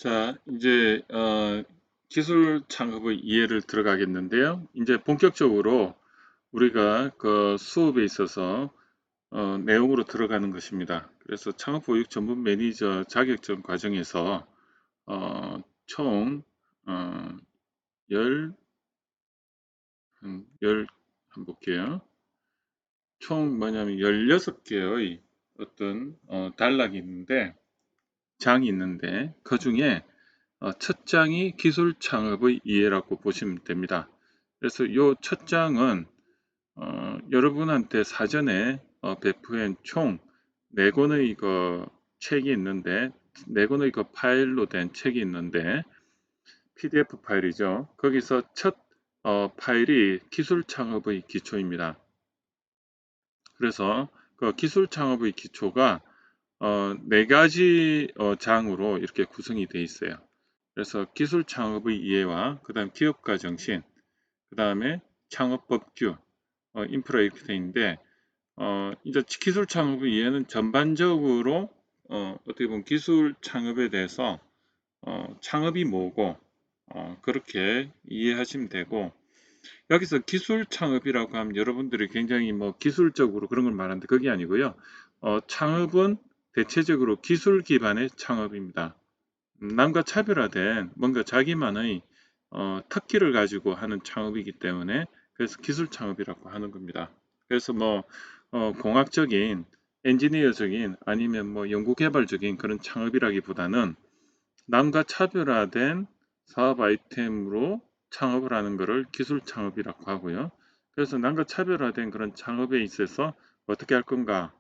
자, 이제 기술 창업의 이해를 들어가겠는데요. 이제 본격적으로 우리가 그 수업에 있어서 내용으로 들어가는 것입니다. 그래서 창업 교육 전문 매니저 자격증 과정에서 총 어, 열, 한번 볼게요. 총 뭐냐면 16개의 어떤 단락이 있는데 장이 있는데 그 중에 첫 장이 기술 창업의 이해라고 보시면 됩니다. 그래서 이 첫 장은 여러분한테 사전에 배포한 총 4권의 그 책이 있는데 4권의 그 파일로 된 책이 있는데 PDF 파일이죠. 거기서 첫 파일이 기술 창업의 기초입니다. 그래서 그 기술 창업의 기초가 4가지 장으로 이렇게 구성이 되어 있어요. 그래서 기술 창업의 이해와 그다음 기업가 정신, 그다음에 창업 법규, 인프라 이렇게 돼 있는데 이제 기술 창업의 이해는 전반적으로 어떻게 보면 기술 창업에 대해서 창업이 뭐고 그렇게 이해하시면 되고 여기서 기술 창업이라고 하면 여러분들이 굉장히 뭐 기술적으로 그런 걸 말하는데 그게 아니고요. 창업은 대체적으로 기술 기반의 창업입니다. 남과 차별화된 뭔가 자기만의 특기를 가지고 하는 창업이기 때문에 그래서 기술 창업이라고 하는 겁니다. 그래서 뭐 공학적인 엔지니어적인 아니면 뭐 연구개발적인 그런 창업이라기보다는 남과 차별화된 사업 아이템으로 창업을 하는 것을 기술 창업이라고 하고요. 그래서 남과 차별화된 그런 창업에 있어서 어떻게 할 건가?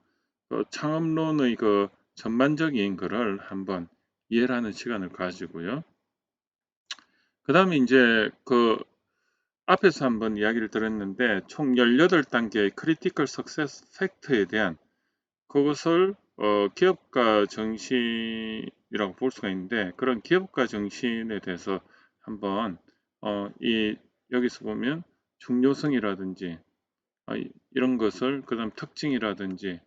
창업론의 그 전반적인 거를 한번 이해를 하는 시간을 가지고요. 그 다음에 이제 그 앞에서 한번 이야기를 드렸는데 총 18단계의 크리티컬 석세스 팩터에 대한 그것을 기업가 정신이라고 볼 수가 있는데 그런 기업가 정신에 대해서 한번 이 여기서 보면 중요성이라든지 이런 것을 그다음 특징이라든지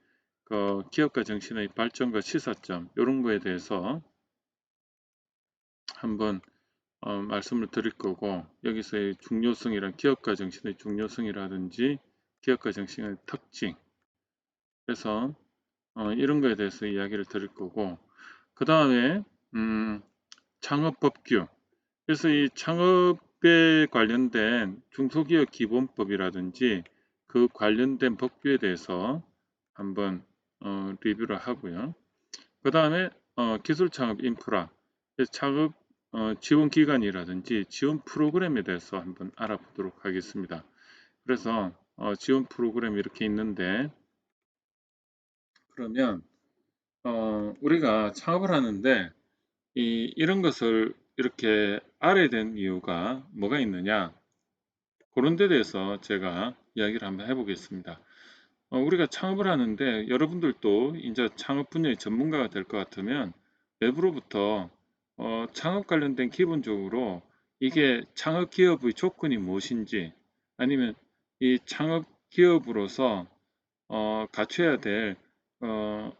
그 기업가 정신의 발전과 시사점 이런 거에 대해서 한번 말씀을 드릴 거고 여기서의 중요성이란 기업가 정신의 중요성이라든지 기업가 정신의 특징 그래서 이런 거에 대해서 이야기를 드릴 거고 그 다음에 창업법규 그래서 이 창업에 관련된 중소기업 기본법이라든지 그 관련된 법규에 대해서 한번 리뷰를 하고요. 그 다음에 기술 창업 인프라 창업 지원 기관이라든지 지원 프로그램에 대해서 한번 알아보도록 하겠습니다. 그래서 지원 프로그램 이렇게 있는데 그러면 우리가 창업을 하는데 이런 것을 이렇게 알아야 되는 이유가 뭐가 있느냐 그런 데 대해서 제가 이야기를 한번 해보겠습니다. 우리가 창업을 하는데 여러분들도 이제 창업 분야의 전문가가 될 것 같으면 외부로부터 창업 관련된 기본적으로 이게 창업 기업의 조건이 무엇인지 아니면 이 창업 기업으로서 갖춰야 될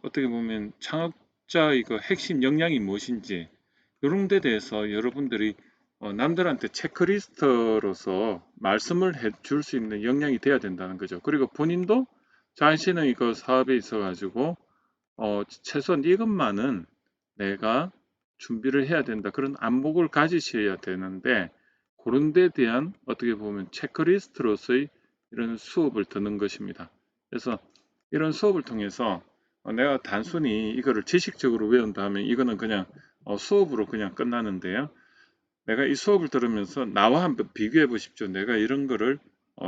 어떻게 보면 창업자의 그 핵심 역량이 무엇인지 이런 데 대해서 여러분들이 남들한테 체크리스트로서 말씀을 해줄 수 있는 역량이 돼야 된다는 거죠. 그리고 본인도 자신의 그 사업에 있어 가지고 최소한 이것만은 내가 준비를 해야 된다. 그런 안목을 가지셔야 되는데 그런 데 대한 어떻게 보면 체크리스트로서의 이런 수업을 듣는 것입니다. 그래서 이런 수업을 통해서 내가 단순히 이거를 지식적으로 외운다 하면 이거는 그냥 수업으로 그냥 끝나는데요. 내가 이 수업을 들으면서 나와 한번 비교해 보십시오. 내가 이런 거를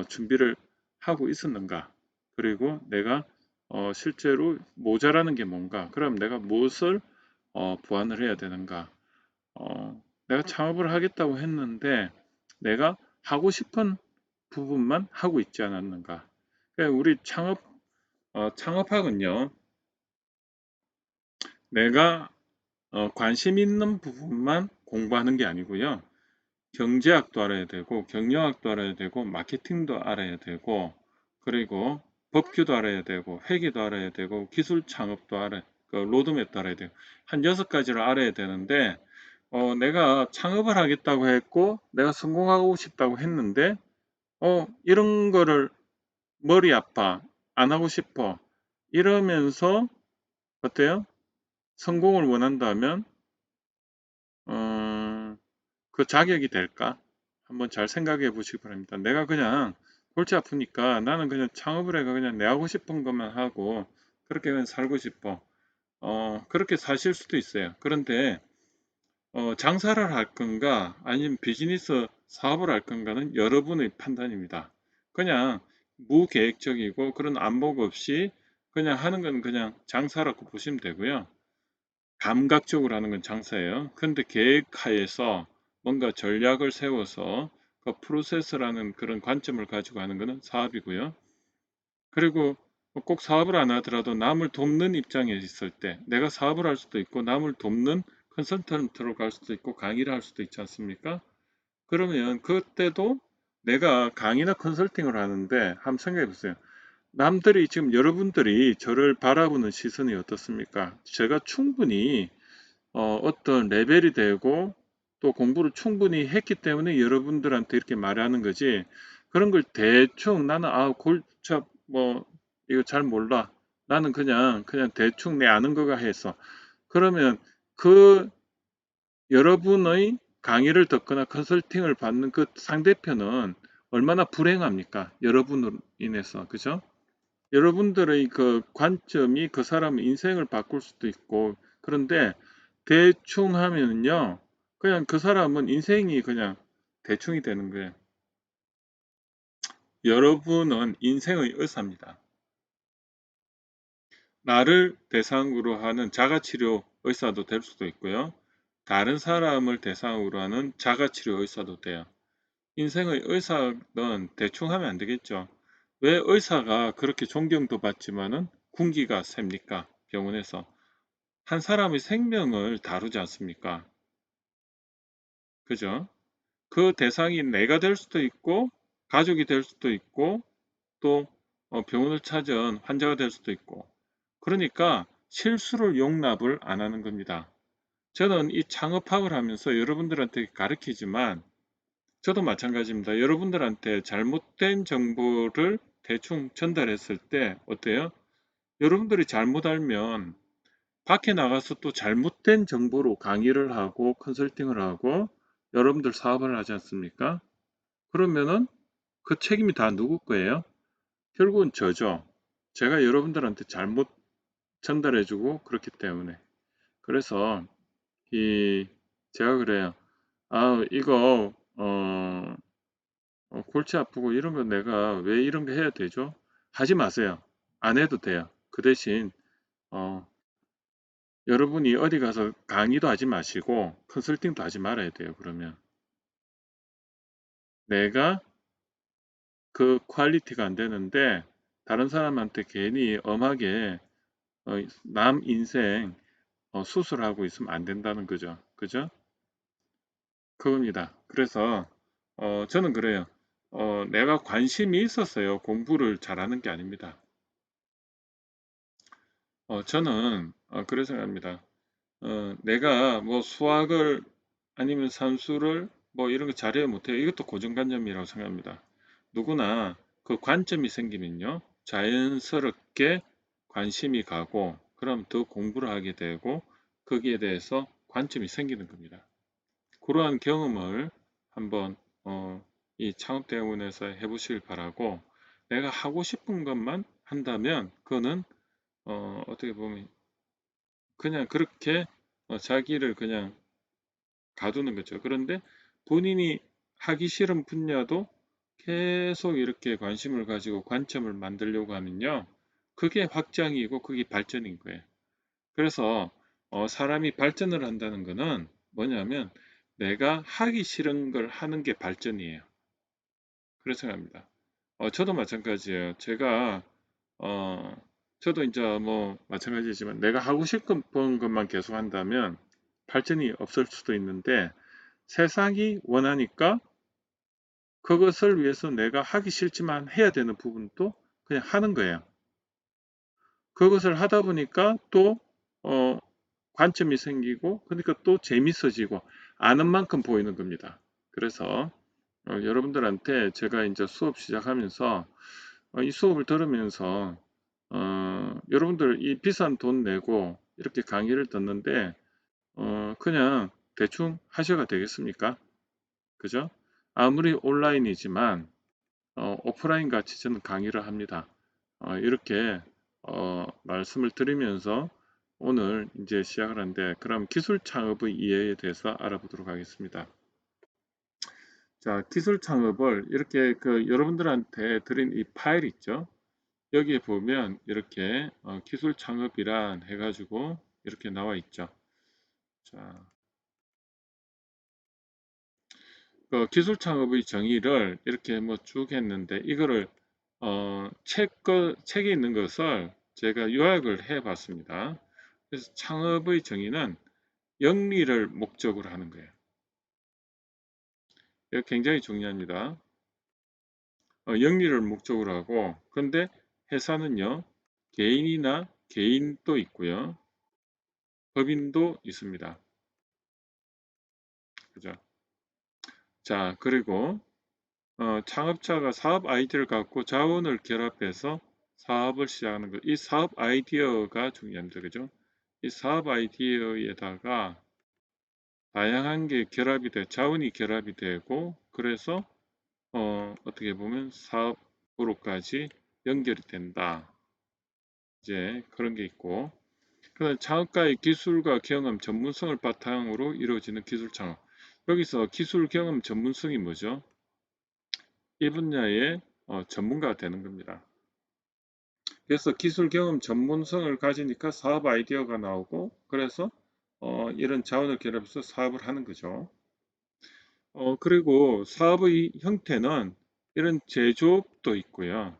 준비를 하고 있었는가? 그리고 내가 실제로 모자라는 게 뭔가? 그럼 내가 무엇을 보완을 해야 되는가? 내가 창업을 하겠다고 했는데 내가 하고 싶은 부분만 하고 있지 않았는가? 그러니까 우리 창업학은요, 내가 관심 있는 부분만 공부하는 게 아니고요. 경제학도 알아야 되고 경영학도 알아야 되고 마케팅도 알아야 되고 그리고 법규도 알아야 되고 회계도 알아야 되고 기술 창업도 알아야 그 로드맵도 알아야 되고 한 6가지를 알아야 되는데 내가 창업을 하겠다고 했고, 내가 성공하고 싶다고 했는데, 이런 거를 머리 아파, 안 하고 싶어. 이러면서, 어때요? 성공을 원한다면, 어, 그 자격이 될까? 한번 잘 생각해 보시기 바랍니다. 내가 그냥 골치 아프니까 나는 그냥 창업을 해가 그냥 내 하고 싶은 것만 하고, 그렇게 그냥 살고 싶어. 그렇게 사실 수도 있어요. 그런데, 장사를 할 건가 아니면 비즈니스 사업을 할 건가는 여러분의 판단입니다. 그냥 무계획적이고 그런 안목 없이 그냥 하는 건 그냥 장사라고 보시면 되고요. 감각적으로 하는 건 장사예요. 그런데 계획하에서 뭔가 전략을 세워서 그 프로세스라는 그런 관점을 가지고 하는 것은 사업이고요. 그리고 꼭 사업을 안 하더라도 남을 돕는 입장에 있을 때 내가 사업을 할 수도 있고 남을 돕는 컨설턴트로 갈 수도 있고 강의를 할 수도 있지 않습니까? 그러면 그때도 내가 강의나 컨설팅을 하는데 한번 생각해 보세요. 남들이 지금 여러분들이 저를 바라보는 시선이 어떻습니까? 제가 충분히 어떤 레벨이 되고 또 공부를 충분히 했기 때문에 여러분들한테 이렇게 말하는 거지. 그런 걸 대충 나는 골차 뭐 이거 잘 몰라. 나는 그냥 대충 내 아는 거가 해서 그러면 그 여러분의 강의를 듣거나 컨설팅을 받는 그 상대편은 얼마나 불행합니까? 여러분으로 인해서 그죠? 여러분들의 그 관점이 그 사람의 인생을 바꿀 수도 있고 그런데 대충 하면요 그냥 그 사람은 인생이 그냥 대충이 되는 거예요. 여러분은 인생의 의사입니다. 나를 대상으로 하는 자가치료 의사도 될 수도 있고요. 다른 사람을 대상으로 하는 자가치료 의사도 돼요. 인생의 의사는 대충 하면 안 되겠죠. 왜 의사가 그렇게 존경도 받지만은 군기가 셉니까? 병원에서. 한 사람의 생명을 다루지 않습니까? 그죠? 그 대상이 내가 될 수도 있고, 가족이 될 수도 있고, 또 병원을 찾은 환자가 될 수도 있고. 그러니까 실수를 용납을 안 하는 겁니다. 저는 이 창업학을 하면서 여러분들한테 가르치지만, 저도 마찬가지입니다. 여러분들한테 잘못된 정보를 대충 전달했을 때 어때요? 여러분들이 잘못 알면 밖에 나가서 또 잘못된 정보로 강의를 하고 컨설팅을 하고 여러분들 사업을 하지 않습니까? 그러면은 그 책임이 다 누구 거예요? 결국은 저죠. 제가 여러분들한테 잘못 전달해주고 그렇기 때문에. 그래서 이 제가 그래요. 이거 골치 아프고 이런 거 내가 왜 이런 거 해야 되죠? 하지 마세요. 안 해도 돼요. 그 대신 어, 여러분이 어디 가서 강의도 하지 마시고 컨설팅도 하지 말아야 돼요. 그러면 내가 그 퀄리티가 안 되는데 다른 사람한테 괜히 엄하게 남 인생 수술하고 있으면 안 된다는 거죠. 그죠? 그겁니다. 그래서 저는 그래요. 내가 관심이 있었어요. 공부를 잘하는 게 아닙니다. 저는 그래 생각합니다. 내가 뭐 수학을 아니면 산수를 뭐 이런 거 잘해요 못해요 이것도 고정관념이라고 생각합니다. 누구나 그 관점이 생기면요 자연스럽게 관심이 가고 그럼 더 공부를 하게 되고 거기에 대해서 관점이 생기는 겁니다. 그러한 경험을 한번 이 창업대학원에서 해보시길 바라고 내가 하고 싶은 것만 한다면 그거는 어떻게 보면 그냥 그렇게 자기를 그냥 가두는 거죠. 그런데 본인이 하기 싫은 분야도 계속 이렇게 관심을 가지고 관점을 만들려고 하면요. 그게 확장이고 그게 발전인 거예요. 그래서 사람이 발전을 한다는 거는 뭐냐면 내가 하기 싫은 걸 하는 게 발전이에요. 그렇게 생각합니다. 저도 마찬가지예요. 제가 어, 저도 이제 뭐 마찬가지지만 내가 하고 싶은 것만 계속 한다면 발전이 없을 수도 있는데 세상이 원하니까 그것을 위해서 내가 하기 싫지만 해야 되는 부분도 그냥 하는 거예요. 그것을 하다 보니까 또 어, 관점이 생기고 그러니까 또 재밌어지고 아는 만큼 보이는 겁니다. 그래서 여러분들한테 제가 이제 수업 시작하면서 이 수업을 들으면서 여러분들 이 비싼 돈 내고 이렇게 강의를 듣는데 그냥 대충 하셔가 되겠습니까? 그죠? 아무리 온라인이지만 오프라인 같이 저는 강의를 합니다. 이렇게 말씀을 드리면서 오늘 이제 시작을 하는데 그럼 기술 창업의 이해에 대해서 알아보도록 하겠습니다. 자, 기술 창업을 이렇게 여러분들한테 드린 이 파일 있죠? 여기에 보면 이렇게 기술 창업이란 해가지고 이렇게 나와 있죠. 자, 기술 창업의 정의를 이렇게 뭐 쭉 했는데 이거를 책에 있는 것을 제가 요약을 해 봤습니다. 그래서 창업의 정의는 영리를 목적으로 하는 거예요. 이거 굉장히 중요합니다. 영리를 목적으로 하고, 근데 회사는요, 개인이나 개인도 있고요, 법인도 있습니다. 그죠? 자, 그리고 창업자가 사업 아이디어를 갖고 자원을 결합해서 사업을 시작하는 것. 이 사업 아이디어가 중요합니다. 그죠? 이 사업 아이디어에다가 다양한 게 결합이 돼, 자원이 결합이 되고, 그래서 어떻게 보면 사업으로까지 연결이 된다. 이제 그런 게 있고, 그다음 창업가의 기술과 경험, 전문성을 바탕으로 이루어지는 기술 창업. 여기서 기술 경험 전문성이 뭐죠? 이 분야의 전문가가 되는 겁니다. 그래서 기술 경험 전문성을 가지니까 사업 아이디어가 나오고, 그래서 이런 자원을 결합해서 사업을 하는 거죠. 그리고 사업의 형태는 이런 제조업도 있고요.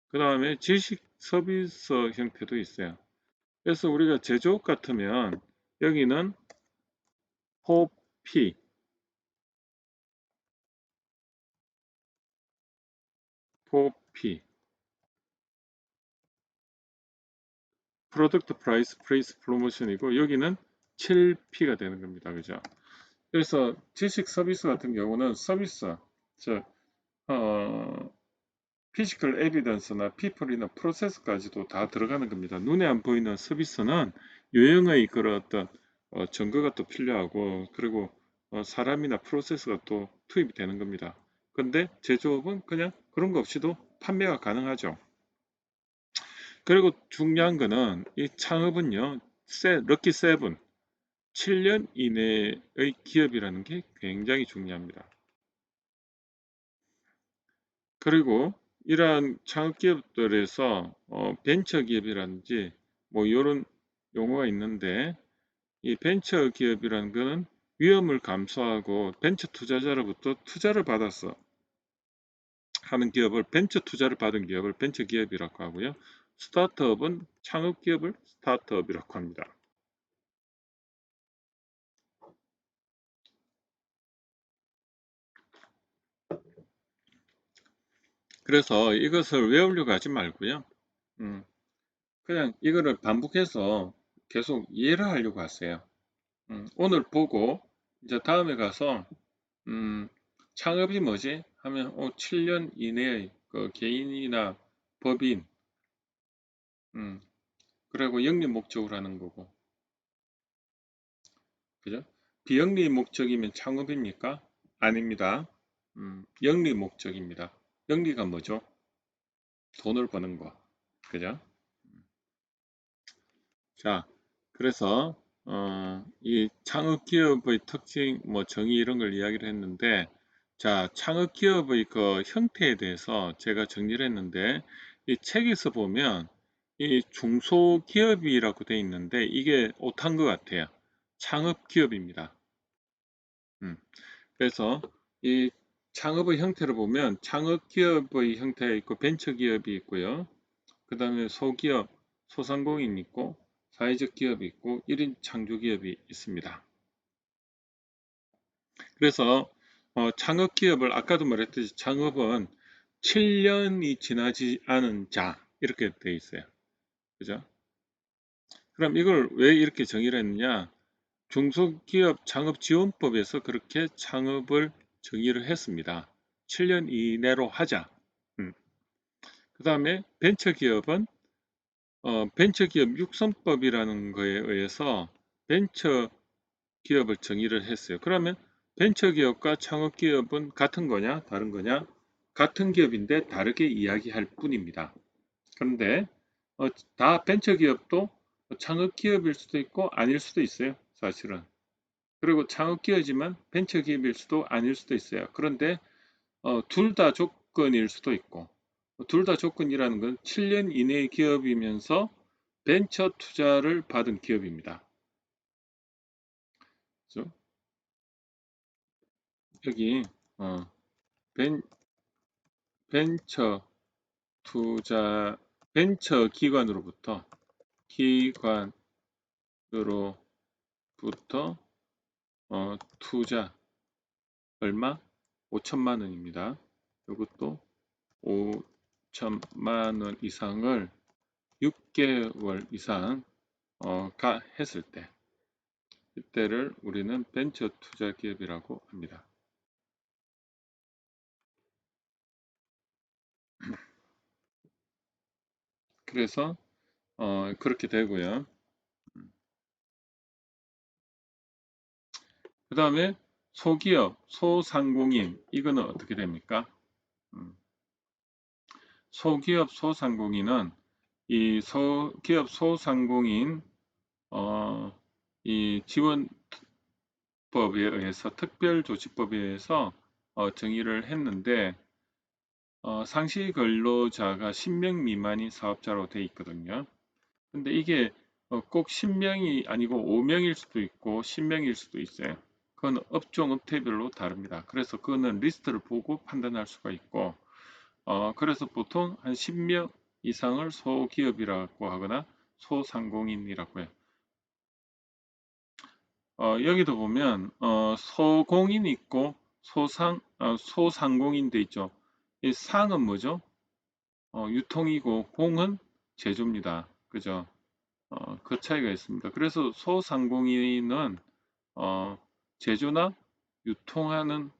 그 다음에 지식 서비스 형태도 있어요. 그래서 우리가 제조업 같으면 여기는 포피, 포피, 프로덕트 프라이스 프레이스 프로모션이고 여기는 7P가 되는 겁니다. 그죠? 그래서 지식 서비스 같은 경우는 서비스, 즉 피지컬 에비던스나 피플이나 프로세스까지도 다 들어가는 겁니다. 눈에 안 보이는 서비스는 유형의 그런 어떤 증거가 또 필요하고 그리고 사람이나 프로세스가 또 투입이 되는 겁니다. 근데 제조업은 그냥 그런 거 없이도 판매가 가능하죠. 그리고 중요한 거는 이 창업은요, 럭키 세븐, 7년 이내의 기업이라는 게 굉장히 중요합니다. 그리고 이러한 창업 기업들에서 벤처 기업이라든지 뭐 이런 용어가 있는데 이 벤처 기업이라는 것은 위험을 감수하고 벤처 투자자로부터 투자를 받아서 하는 기업을 벤처 투자를 받은 기업을 벤처 기업이라고 하고요. 스타트업은 창업 기업을 스타트업이라고 합니다. 그래서 이것을 외우려고 하지 말고요. 음, 그냥 이거를 반복해서 계속 이해를 하려고 하세요. 오늘 보고 이제 다음에 가서 음, 창업이 뭐지? 하면 7년 이내의 그 개인이나 법인 음, 그리고 영리 목적으로 하는 거고 그죠? 비영리 목적이면 창업입니까? 아닙니다. 영리 목적입니다. 영리가 뭐죠? 돈을 버는 거. 그죠? 자, 그래서 이 창업 기업의 특징, 뭐 정의 이런 걸 이야기를 했는데, 자, 창업 기업의 그 형태에 대해서 제가 정리를 했는데, 이 책에서 보면 이 중소기업이라고 돼 있는데 이게 오탄 것 같아요. 창업 기업입니다. 음, 그래서 이 창업의 형태를 보면 창업 기업의 형태가 있고 벤처 기업이 있고요. 그 다음에 소기업, 소상공인이 있고 사회적 기업이 있고 1인 창조 기업이 있습니다. 그래서 창업 기업을 아까도 말했듯이 창업은 7년이 지나지 않은 자 이렇게 돼 있어요. 그죠? 그럼 이걸 왜 이렇게 정의를 했느냐? 중소기업 창업지원법에서 그렇게 창업을 정의를 했습니다. 7년 이내로 하자. 그 다음에 벤처기업은 벤처기업 육성법이라는 거에 의해서 벤처기업을 정의를 했어요. 그러면 벤처기업과 창업기업은 같은 거냐 다른 거냐? 같은 기업인데 다르게 이야기할 뿐입니다. 그런데 다 벤처기업도 창업기업일 수도 있고 아닐 수도 있어요. 사실은. 그리고 창업기업이지만 벤처기업일 수도 아닐 수도 있어요. 그런데 둘 다 조건일 수도 있고 둘 다 조건이라는 건 7년 이내의 기업이면서 벤처 투자를 받은 기업입니다. 그죠? 여기 벤, 벤처 투자 벤처 기관으로부터 투자 얼마? 5천만 원입니다. 이것도 5천만 원 이상을 6개월 이상 했을 때 이때를 우리는 벤처 투자 기업이라고 합니다. 그래서 그렇게 되고요. 그 다음에 소기업, 소상공인 이거는 어떻게 됩니까? 음, 소기업, 소상공인은 이 소기업, 소상공인 이 지원법에 의해서 특별조치법에 의해서 정의를 했는데 상시 근로자가 10명 미만인 사업자로 돼 있거든요. 근데 이게 꼭 10명이 아니고 5명일 수도 있고 10명일 수도 있어요. 그건 업종 업태별로 다릅니다. 그래서 그거는 리스트를 보고 판단할 수가 있고 그래서 보통 한 10명 이상을 소기업이라고 하거나 소상공인이라고 해요. 여기도 보면 소공인 있고 소상공인 돼 있죠. 이 상은 뭐죠? 유통이고 공은 제조입니다. 그죠? 그 차이가 있습니다. 그래서 소상공인은 어, 제조나 유통하는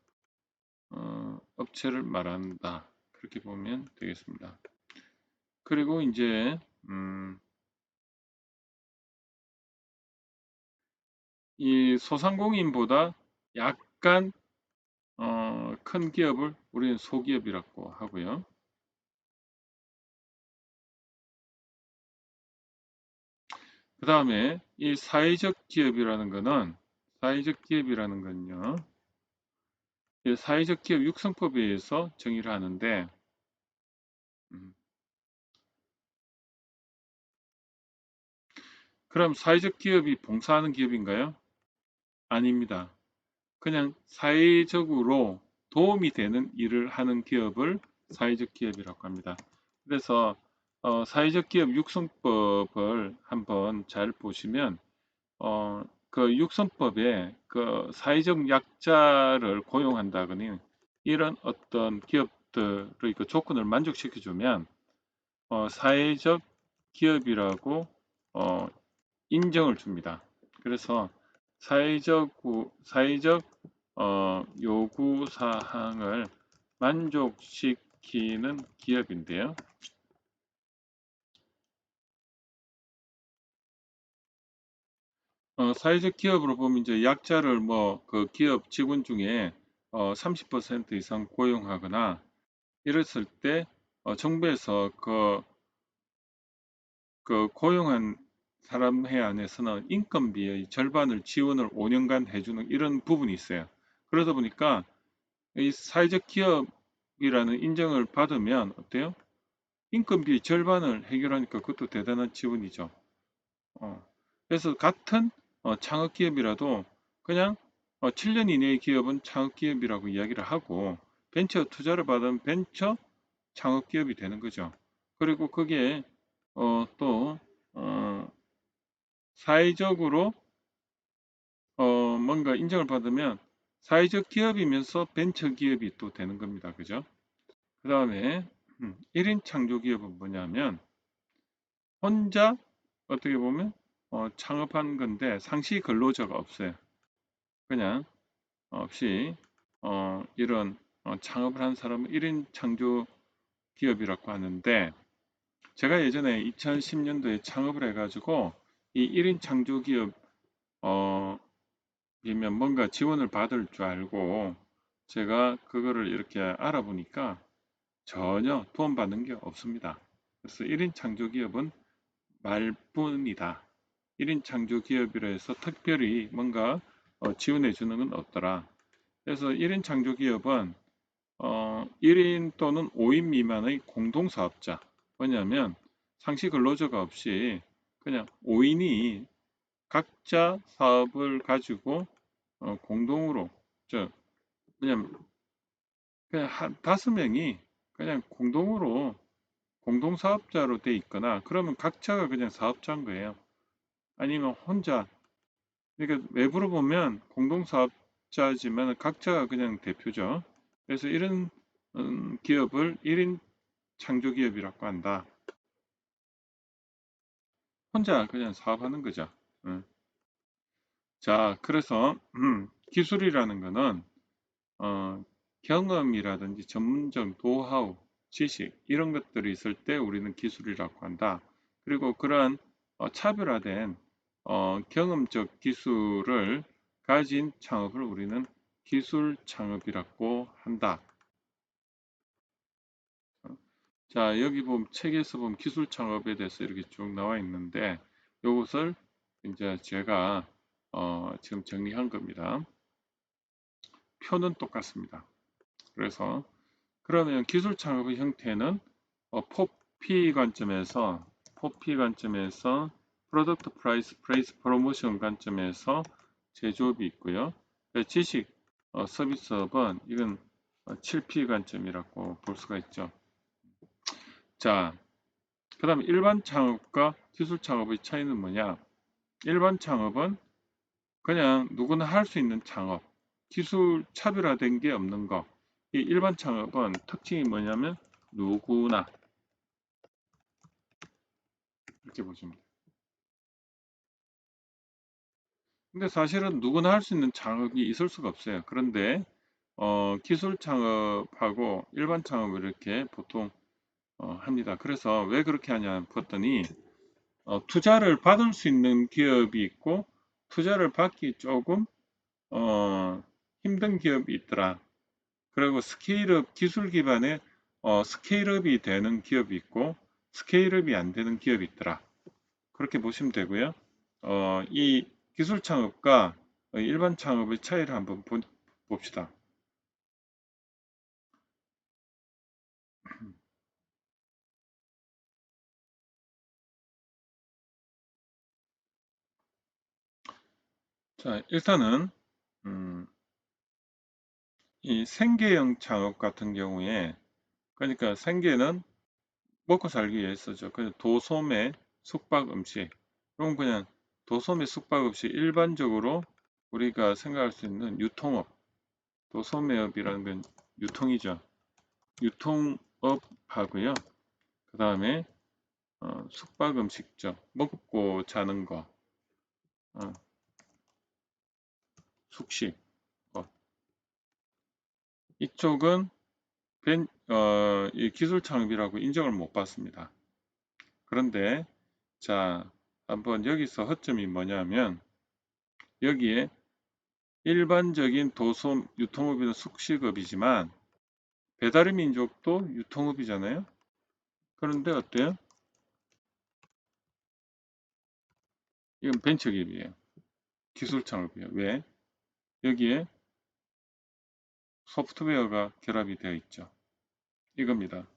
업체를 말한다. 그렇게 보면 되겠습니다. 그리고 이제 이 소상공인보다 약간 큰 기업을 우리는 소기업이라고 하고요. 그 다음에 이 사회적 기업이라는 건요. 이 사회적 기업 육성법에 의해서 정의를 하는데 음, 그럼 사회적 기업이 봉사하는 기업인가요? 아닙니다. 그냥 사회적으로 도움이 되는 일을 하는 기업을 사회적 기업이라고 합니다. 그래서 사회적 기업 육성법을 한번 잘 보시면 그 육성법에 그 사회적 약자를 고용한다거니 이런 어떤 기업들의 그 조건을 만족시켜주면 사회적 기업이라고 어, 인정을 줍니다. 그래서 사회적 요구 사항을 만족시키는 기업인데요. 사회적 기업으로 보면 이제 약자를 뭐 그 기업 직원 중에 30% 이상 고용하거나 이랬을 때 정부에서 그 고용한 사람 해 안에서는 인건비의 절반을 지원을 5년간 해주는 이런 부분이 있어요. 그러다 보니까 이 사회적 기업이라는 인정을 받으면 어때요? 인건비 절반을 해결하니까 그것도 대단한 지원이죠. 어, 그래서 같은 창업 기업이라도 그냥 7년 이내의 기업은 창업 기업이라고 이야기를 하고 벤처 투자를 받은 벤처 창업 기업이 되는 거죠. 그리고 그게 또 사회적으로 뭔가 인정을 받으면 사회적 기업이면서 벤처 기업이 또 되는 겁니다. 그죠? 그 다음에 1인 창조 기업은 뭐냐면 혼자 어떻게 보면 창업한 건데 상시 근로자가 없어요. 그냥 없이 이런 창업을 한 사람은 1인 창조 기업이라고 하는데, 제가 예전에 2010년도에 창업을 해가지고 이 1인 창조 기업 이면 뭔가 지원을 받을 줄 알고 제가 그거를 이렇게 알아보니까 전혀 도움받는 게 없습니다. 그래서 1인 창조 기업은 말뿐이다. 1인 창조 기업이라 해서 특별히 뭔가 지원해 주는 건 없더라. 그래서 1인 창조 기업은 1인 또는 5인 미만의 공동사업자. 왜냐하면 상시 근로자가 없이 그냥 5인이 각자 사업을 가지고 공동으로 그냥 한 5명이 그냥 공동으로 공동사업자로 돼 있거나, 그러면 각자가 그냥 사업자인 거예요. 아니면 혼자, 그러니까 외부로 보면 공동사업자지만 각자가 그냥 대표죠. 그래서 이런 기업을 1인 창조기업이라고 한다. 혼자 그냥 사업하는 거죠. 자, 그래서 기술이라는 거는 경험이라든지 전문적 노하우, 지식 이런 것들이 있을 때 우리는 기술이라고 한다. 그리고 그러한 차별화된 경험적 기술을 가진 창업을 우리는 기술 창업이라고 한다. 자, 여기 보면 책에서 보면 기술 창업에 대해서 이렇게 쭉 나와 있는데, 이것을 이제 제가 지금 정리한 겁니다. 표는 똑같습니다. 그래서 그러면 기술 창업의 형태는 포피 관점에서 프로덕트 프라이스 플레이스 프로모션 관점에서 제조업이 있고요. 지식 서비스업은 이건 7P 관점이라고 볼 수가 있죠. 자, 그 다음에 일반 창업과 기술 창업의 차이는 뭐냐? 일반 창업은 그냥 누구나 할 수 있는 창업, 기술 차별화된 게 없는 거. 이 일반 창업은 특징이 뭐냐면 누구나 이렇게 보시면 돼요. 근데 사실은 누구나 할 수 있는 창업이 있을 수가 없어요. 그런데 기술 창업하고 일반 창업을 이렇게 보통 합니다. 그래서 왜 그렇게 하냐 봤더니 투자를 받을 수 있는 기업이 있고 투자를 받기 조금 힘든 기업이 있더라. 그리고 스케일업 기술 기반의 스케일업이 되는 기업이 있고 스케일업이 안 되는 기업이 있더라. 그렇게 보시면 되고요. 이 기술 창업과 일반 창업의 차이를 한번 봅시다. 자, 일단은 이 생계형 창업 같은 경우에, 그러니까 생계는 먹고 살기 위해서죠. 그냥 도소매, 숙박, 음식. 그럼 그냥 도소매, 숙박, 음식 일반적으로 우리가 생각할 수 있는 유통업, 도소매업이라는 건 유통이죠. 유통업 하고요. 그 다음에 숙박 음식점, 먹고 자는 거, 어, 숙식. 이쪽은 이 기술 창업이라고 인정을 못 받습니다. 그런데 자, 한번 여기서 허점이 뭐냐면 여기에 일반적인 도소 유통업이나 숙식업이지만 배달의 민족도 유통업이잖아요. 그런데 어때요? 이건 벤처기업이에요. 기술 창업이에요. 왜? 여기에 소프트웨어가 결합이 되어 있죠. 이겁니다.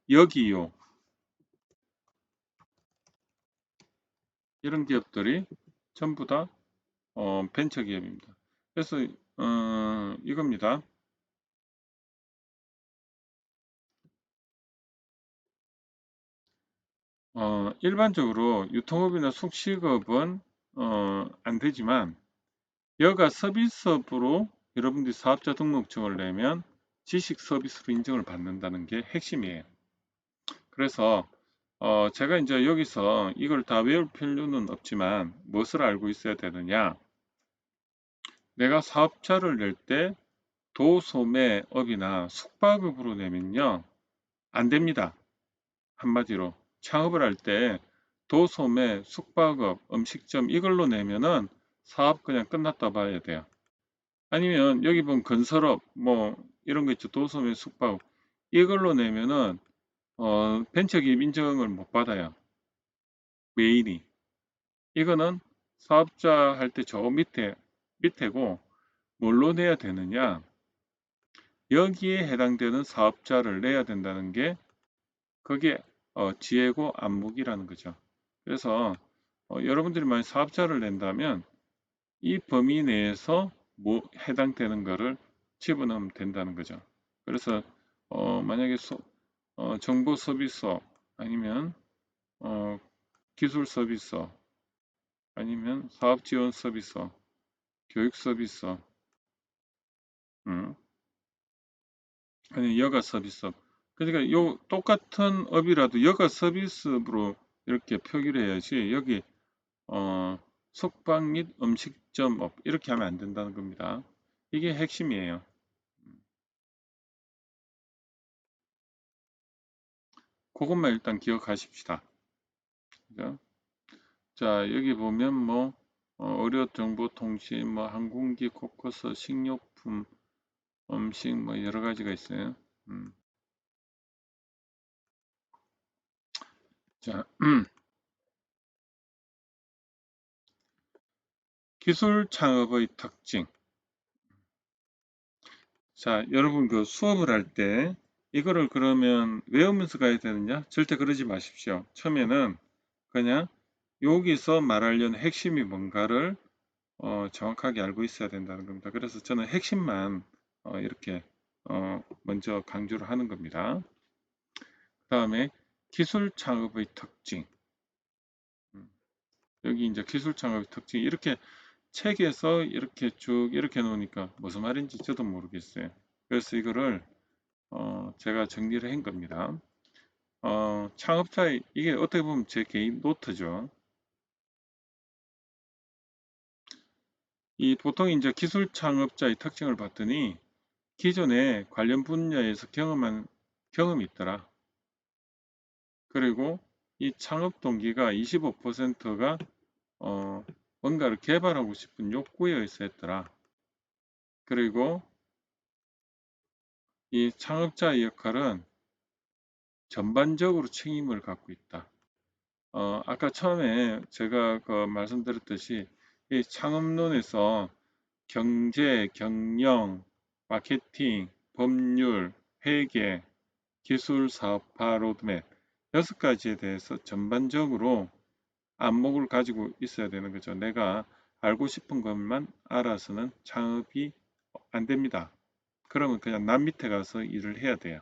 여기요. 이런 기업들이 전부 다 벤처기업입니다. 그래서 이겁니다. 일반적으로 유통업이나 숙식업은 안 되지만 여가 서비스업으로 여러분들이 사업자 등록증을 내면 지식 서비스로 인정을 받는다는 게 핵심이에요. 그래서 제가 이제 여기서 이걸 다 외울 필요는 없지만 무엇을 알고 있어야 되느냐? 내가 사업자를 낼 때 도소매업이나 숙박업으로 내면요, 안 됩니다. 한마디로 창업을 할 때 도소매, 숙박업, 음식점 이걸로 내면은 사업 그냥 끝났다 봐야 돼요. 아니면 여기 보면 건설업 뭐 이런 거 있죠. 도소매, 숙박업 이걸로 내면은 벤처기업 인정을 못 받아요. 메인이. 이거는 사업자 할 때 저 밑에고 뭘로 내야 되느냐? 여기에 해당되는 사업자를 내야 된다는 게 그게 지혜고 안목이라는 거죠. 그래서 여러분들이 만약 사업자를 낸다면 이 범위 내에서 뭐 해당되는 거를 집어넣으면 된다는 거죠. 그래서 만약에 정보 서비스업 아니면 어, 기술 서비스업 아니면 사업 지원 서비스업, 교육 서비스업, 음, 아니 여가 서비스업. 그러니까 요 똑같은 업이라도 여가 서비스업으로 이렇게 표기를 해야지 여기 숙박 및 음식점업 이렇게 하면 안 된다는 겁니다. 이게 핵심이에요. 그것만 일단 기억하십시다. 그죠? 자, 여기 보면 뭐 의료 정보 통신, 뭐 항공기, 코커스, 식료품, 음식 뭐 여러 가지가 있어요. 자, 기술 창업의 특징. 자, 여러분 그 수업을 할 때 이거를 그러면 외우면서 가야 되느냐? 절대 그러지 마십시오. 처음에는 그냥 여기서 말하려는 핵심이 뭔가를 정확하게 알고 있어야 된다는 겁니다. 그래서 저는 핵심만 이렇게 먼저 강조를 하는 겁니다. 그 다음에 기술 창업의 특징. 음, 여기 이제 기술 창업의 특징 이렇게 책에서 이렇게 쭉 이렇게 놓으니까 무슨 말인지 저도 모르겠어요. 그래서 이거를 제가 정리를 한 겁니다. 창업자의 이게 어떻게 보면 제 개인 노트죠. 이 보통 이제 기술 창업자의 특징을 봤더니 기존에 관련 분야에서 경험이 있더라. 그리고 이 창업 동기가 25%가 뭔가를 개발하고 싶은 욕구에 의해서 했더라. 그리고 이 창업자의 역할은 전반적으로 책임을 갖고 있다. 아까 처음에 제가 그 말씀드렸듯이 이 창업론에서 경제, 경영, 마케팅, 법률, 회계, 기술, 사업화, 로드맵 6가지에 대해서 전반적으로 안목을 가지고 있어야 되는 거죠. 내가 알고 싶은 것만 알아서는 창업이 안 됩니다. 그러면 그냥 남 밑에 가서 일을 해야 돼요.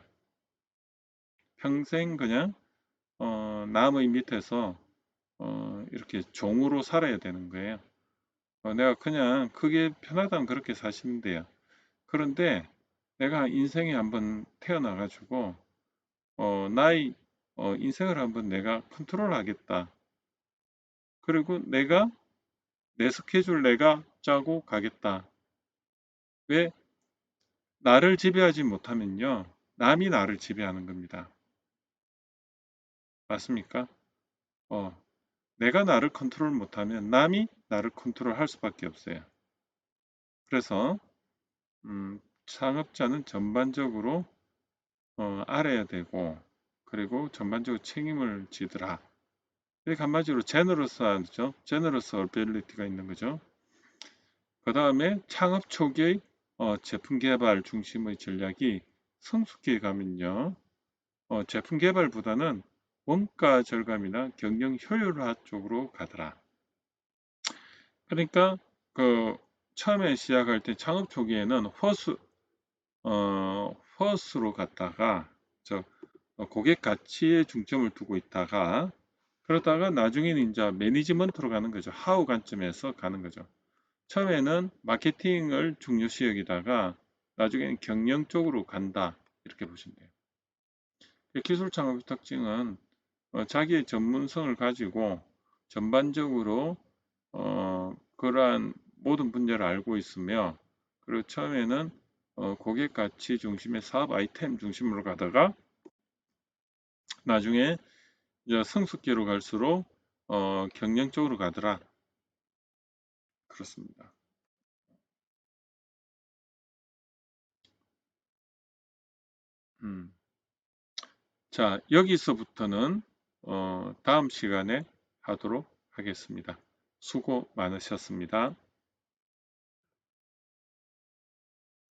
평생 그냥 남의 밑에서 이렇게 종으로 살아야 되는 거예요. 내가 그냥 그게 편하다면 그렇게 사시면 돼요. 그런데 내가 인생에 한번 태어나가지고 나의 인생을 한번 내가 컨트롤하겠다. 그리고 내 스케줄 내가 짜고 가겠다. 왜 나를 지배하지 못하면요. 남이 나를 지배하는 겁니다. 맞습니까? 어, 내가 나를 컨트롤 못하면 남이 나를 컨트롤할 수밖에 없어요. 그래서 창업자는 전반적으로 알아야 되고 그리고 전반적으로 책임을 지더라. 이렇게 한마디로 제너러스하죠. 제너러스 어빌리티가 있는 거죠. 그 다음에 창업 초기의 제품 개발 중심의 전략이 성숙기에 가면요. 제품 개발보다는 원가 절감이나 경영 효율화 쪽으로 가더라. 그러니까 그 처음에 시작할 때 창업 초기에는 퍼스로 갔다가 고객 가치에 중점을 두고 있다가 그러다가 나중에는 이제 매니지먼트로 가는 거죠. 하우 관점에서 가는 거죠. 처음에는 마케팅을 중요시 여기다가 나중에는 경영 쪽으로 간다. 이렇게 보시면 돼요. 기술 창업의 특징은 자기의 전문성을 가지고 전반적으로 그러한 모든 분야를 알고 있으며, 그리고 처음에는 고객 가치 중심의 사업 아이템 중심으로 가다가 나중에 이제 성숙기로 갈수록 경영 쪽으로 가더라. 그렇습니다. 음. 자, 여기서부터는 다음 시간에 하도록 하겠습니다. 수고 많으셨습니다.